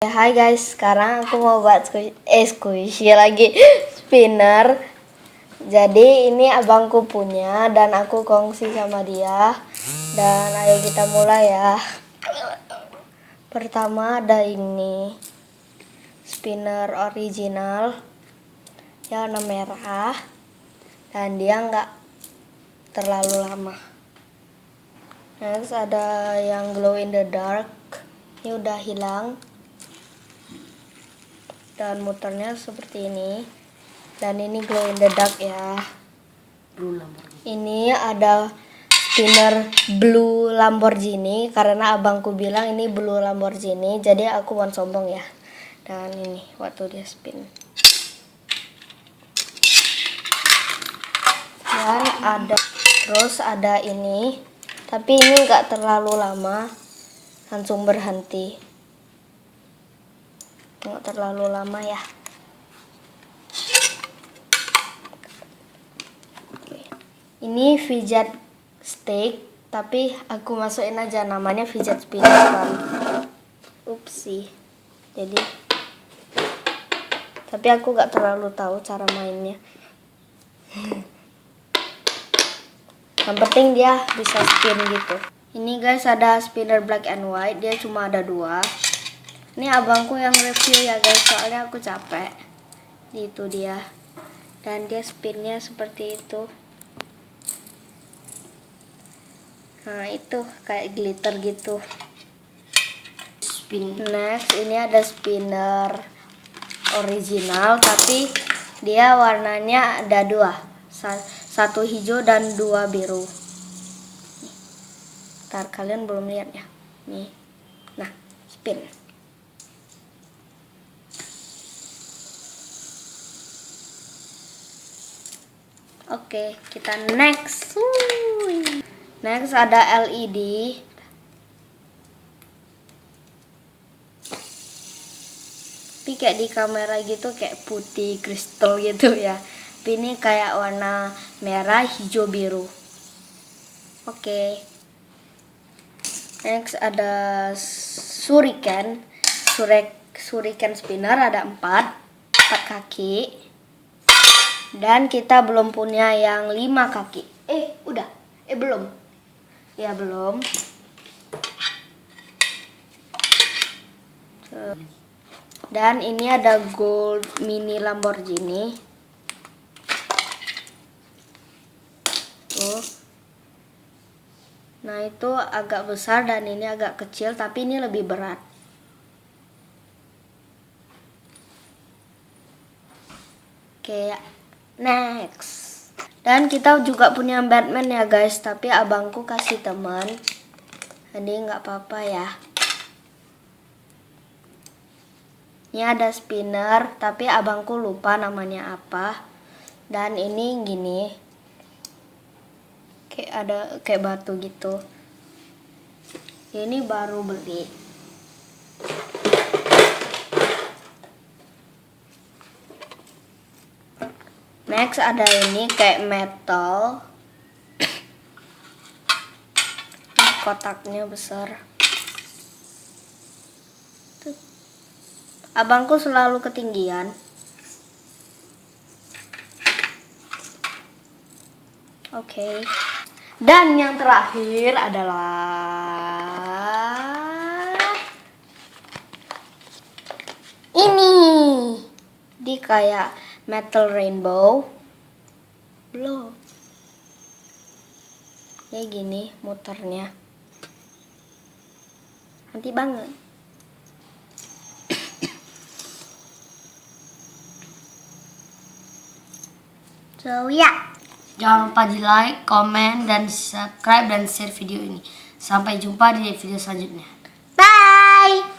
Hai guys, sekarang aku mau buat squishy lagi spinner. Jadi ini abangku punya dan aku kongsi sama dia. Dan ayo kita mulai ya. Pertama ada ini spinner original yang warna merah dan dia nggak terlalu lama. Next ada yang glow in the dark, ini udah hilang. Dan muternya seperti ini, dan ini glow in the dark ya. Ini ada spinner blue Lamborghini karena abangku bilang ini blue Lamborghini, jadi aku mau sombong ya. Dan ini waktu dia spin, dan terus ada ini, tapi ini nggak terlalu lama, langsung berhenti. Nggak terlalu lama ya. Ini fidget stick, tapi aku masukin aja namanya fidget spinner kan. Upsi. Jadi, tapi aku nggak terlalu tahu cara mainnya. Yang penting dia bisa spin gitu. Ini guys ada spinner black and white, dia cuma ada 2. Ini abangku yang review ya guys, soalnya aku capek. Itu dia. Dan dia spinnya seperti itu. Nah itu kayak glitter gitu. Next ini ada spinner original, tapi dia warnanya ada 2. 1 hijau dan 2 biru. Ntar kalian belum lihat ya. Nih. Nah, spin. Oke, kita next. Next ada LED. Tapi kayak di kamera gitu kayak putih kristal gitu ya. Tapi ini kayak warna merah, hijau, biru. Oke. Next ada shuriken. Shuriken spinner ada 4 kaki. Dan kita belum punya yang 5 kaki. Udah. Belum. Ya, belum. Dan ini ada gold mini Lamborghini. Tuh. Nah, itu agak besar dan ini agak kecil, tapi ini lebih berat. Oke, next. Dan kita juga punya Batman ya guys, tapi abangku kasih teman, jadi nggak apa-apa ya. Ini ada spinner, tapi abangku lupa namanya apa. Dan ini gini, kayak ada kayak batu gitu. Ini baru beli. Next ada ini kayak metal. Kotaknya besar. Tuh. Abangku selalu ketinggian. Oke. Dan yang terakhir adalah ini. Di kayak metal rainbow. Belum. Kayak gini muternya. Nanti banget. So ya. Jangan lupa di like, comment, dan subscribe dan share video ini. Sampai jumpa di video selanjutnya. Bye.